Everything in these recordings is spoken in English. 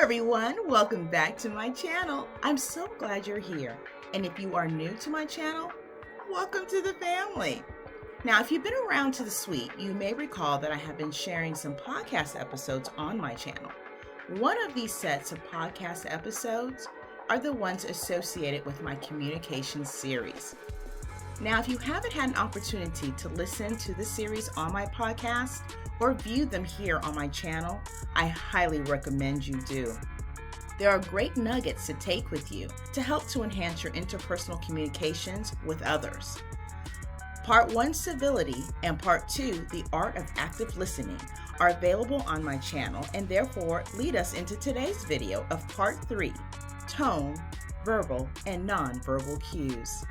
everyone, welcome back to my channel. I'm so glad you're here. And if you are new to my channel, welcome to the family. Now, if you've been around to the suite, you may recall that I have been sharing some podcast episodes on my channel. One of these sets of podcast episodes are the ones associated with my communication series. Now, if you haven't had an opportunity to listen to the series on my podcast or view them here on my channel, I highly recommend you do. There are great nuggets to take with you to help to enhance your interpersonal communications with others. Part 1, Civility, and Part 2, The Art of Active Listening, are available on my channel and therefore lead us into today's video of Part 3, Tone, Verbal, and Non-Verbal Cues.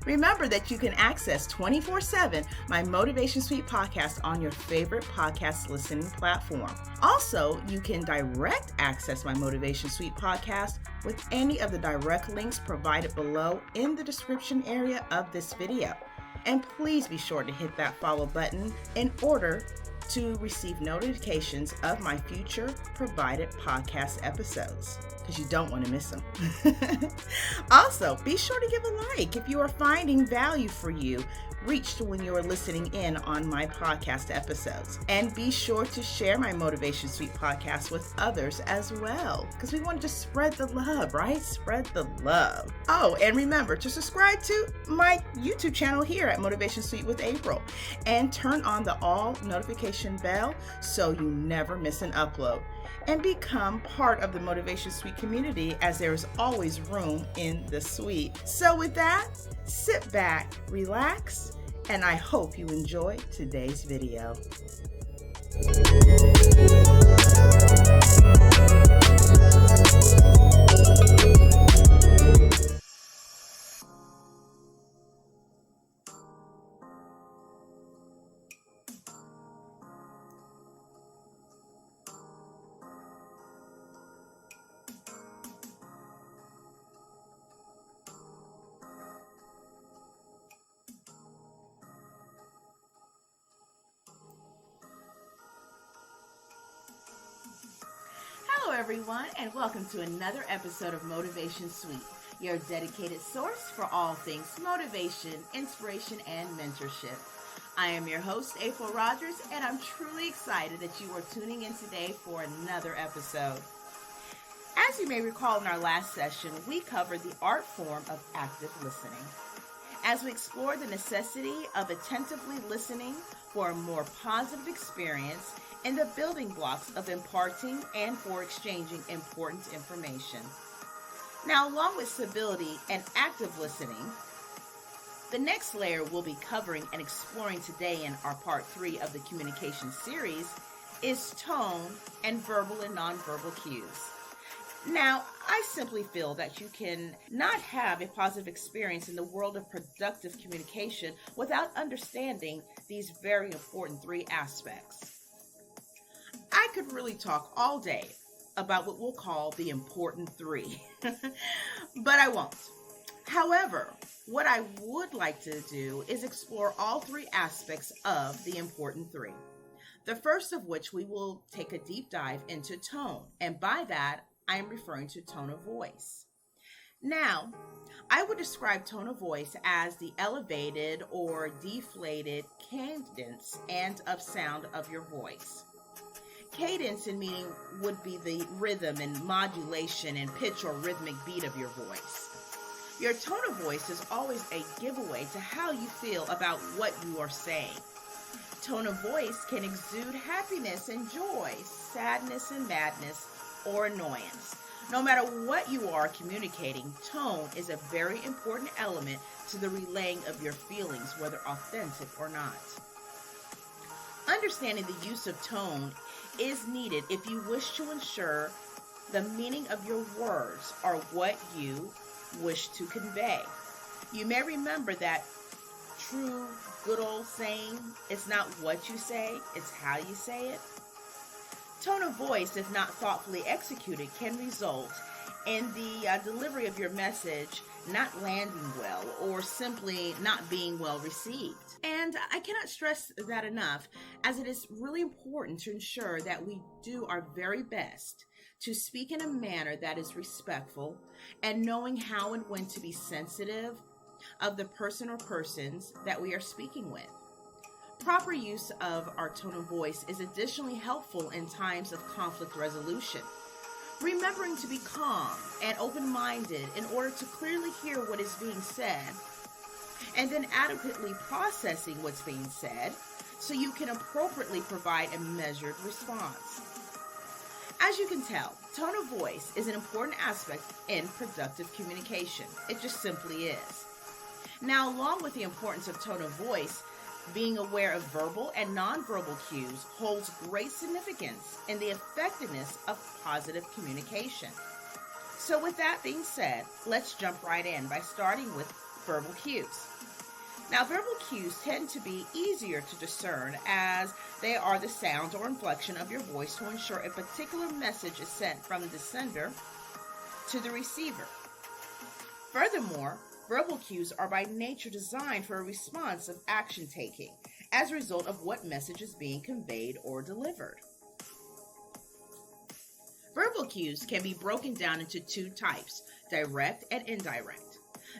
Remember that you can access 24/7 my Motivation Suite podcast on your favorite podcast listening platform. Also, you can direct access my Motivation Suite podcast with any of the direct links provided below in the description area of this video. And please be sure to hit that follow button in order to receive notifications of my future provided podcast episodes, because you don't want to miss them. Also, be sure to give a like if you are finding value for you reached when you are listening in on my podcast episodes. And be sure to share my Motivation Suite podcast with others as well, because we want to just spread the love, right? Spread the love. Oh, and remember to subscribe to my YouTube channel here at Motivation Suite with April and turn on the all notification bell so you never miss an upload. And become part of the Motivation Suite community, as there is always room in the suite. So with that, sit back, relax, and I hope you enjoy today's video. Hello everyone, and welcome to another episode of Motivation Suite, your dedicated source for all things motivation, inspiration, and mentorship. I am your host, April Rogers, and I'm truly excited that you are tuning in today for another episode. As you may recall in our last session, we covered the art form of active listening, as we explored the necessity of attentively listening for a more positive experience and the building blocks of imparting and for exchanging important information. Now, along with civility and active listening, the next layer we'll be covering and exploring today in our Part 3 of the communication series is tone and verbal and nonverbal cues. Now, I simply feel that you can not have a positive experience in the world of productive communication without understanding these very important 3 aspects. I could really talk all day about what we'll call the important 3, but I won't. However, what I would like to do is explore all 3 aspects of the important 3. The first of which we will take a deep dive into tone, and by that, I am referring to tone of voice. Now, I would describe tone of voice as the elevated or deflated cadence and of sound of your voice. Cadence in meaning would be the rhythm and modulation and pitch or rhythmic beat of your voice. Your tone of voice is always a giveaway to how you feel about what you are saying. Tone of voice can exude happiness and joy, sadness and madness, or annoyance. No matter what you are communicating, tone is a very important element to the relaying of your feelings, whether authentic or not. Understanding the use of tone is needed if you wish to ensure the meaning of your words are what you wish to convey. You may remember that true good old saying, it's not what you say, it's how you say it. Tone of voice, if not thoughtfully executed, can result in the delivery of your message not landing well or simply not being well received. And I cannot stress that enough, as it is really important to ensure that we do our very best to speak in a manner that is respectful, and knowing how and when to be sensitive of the person or persons that we are speaking with. Proper use of our tone of voice is additionally helpful in times of conflict resolution. Remembering to be calm and open-minded in order to clearly hear what is being said, and then adequately processing what's being said so you can appropriately provide a measured response. As you can tell, tone of voice is an important aspect in productive communication. It just simply is. Now, along with the importance of tone of voice, being aware of verbal and nonverbal cues holds great significance in the effectiveness of positive communication. So with that being said, let's jump right in by starting with verbal cues. Now, verbal cues tend to be easier to discern as they are the sound or inflection of your voice to ensure a particular message is sent from the sender to the receiver. Furthermore, verbal cues are by nature designed for a response of action taking as a result of what message is being conveyed or delivered. Verbal cues can be broken down into two types, direct and indirect.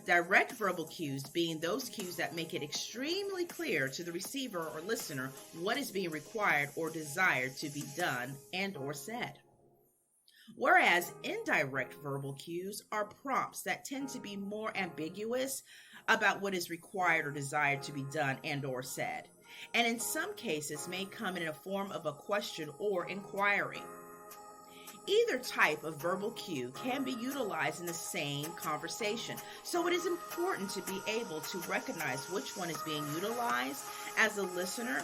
Direct verbal cues being those cues that make it extremely clear to the receiver or listener what is being required or desired to be done and or said. Whereas indirect verbal cues are prompts that tend to be more ambiguous about what is required or desired to be done and or said, and in some cases may come in a form of a question or inquiry. Either type of verbal cue can be utilized in the same conversation, so it is important to be able to recognize which one is being utilized as a listener,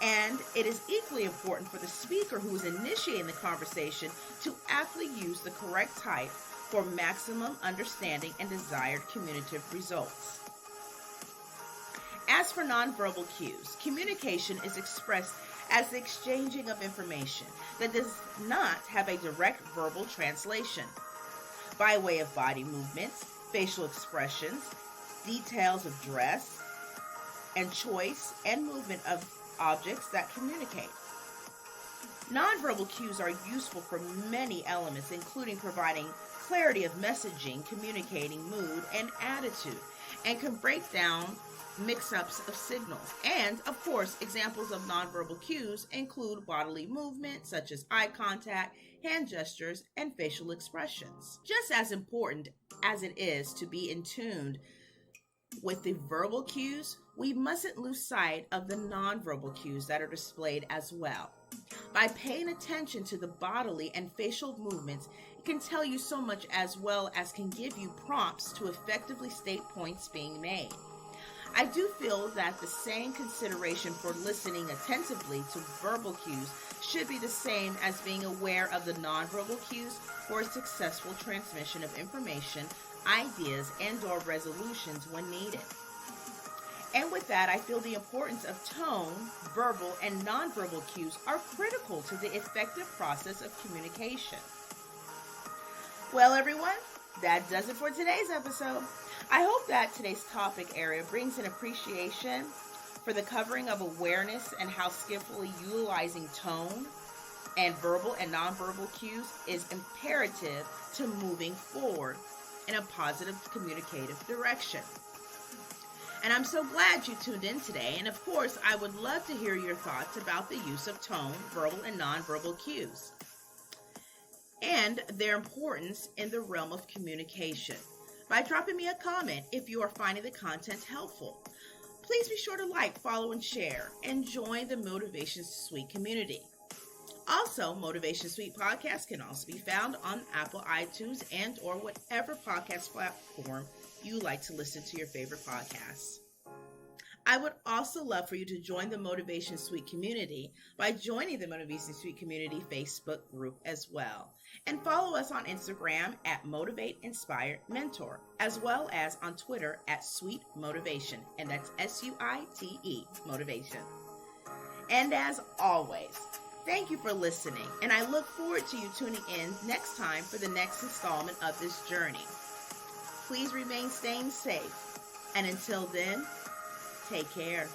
and it is equally important for the speaker who is initiating the conversation to aptly use the correct type for maximum understanding and desired communicative results. As for nonverbal cues, communication is expressed as the exchanging of information that does not have a direct verbal translation. By way of body movements, facial expressions, details of dress, and choice and movement of objects that communicate. Nonverbal cues are useful for many elements, including providing clarity of messaging, communicating mood and attitude, and can break down mix-ups of signals. And, of course, examples of nonverbal cues include bodily movement, such as eye contact, hand gestures, and facial expressions. Just as important as it is to be in tune with the verbal cues, we mustn't lose sight of the nonverbal cues that are displayed as well. By paying attention to the bodily and facial movements, it can tell you so much as well as can give you prompts to effectively state points being made. I do feel that the same consideration for listening attentively to verbal cues should be the same as being aware of the nonverbal cues for a successful transmission of information, ideas, and/or resolutions when needed. And with that, I feel the importance of tone, verbal, and nonverbal cues are critical to the effective process of communication. Well, everyone, that does it for today's episode. I hope that today's topic area brings an appreciation for the covering of awareness and how skillfully utilizing tone and verbal and nonverbal cues is imperative to moving forward in a positive communicative direction. And I'm so glad you tuned in today. And of course, I would love to hear your thoughts about the use of tone, verbal, and nonverbal cues and their importance in the realm of communication by dropping me a comment if you are finding the content helpful. Please be sure to like, follow, and share, and join the Motivation Suite community. Also, Motivation Suite podcast can also be found on Apple iTunes and or whatever podcast platform you like to listen to your favorite podcasts. I would also love for you to join the Motivation Suite community by joining the Motivation Suite community Facebook group as well. And follow us on Instagram at Motivate Inspire Mentor, as well as on Twitter at Suite Motivation, and that's SUITE Motivation. And as always, thank you for listening, and I look forward to you tuning in next time for the next installment of this journey. Please remain staying safe, and until then, take care.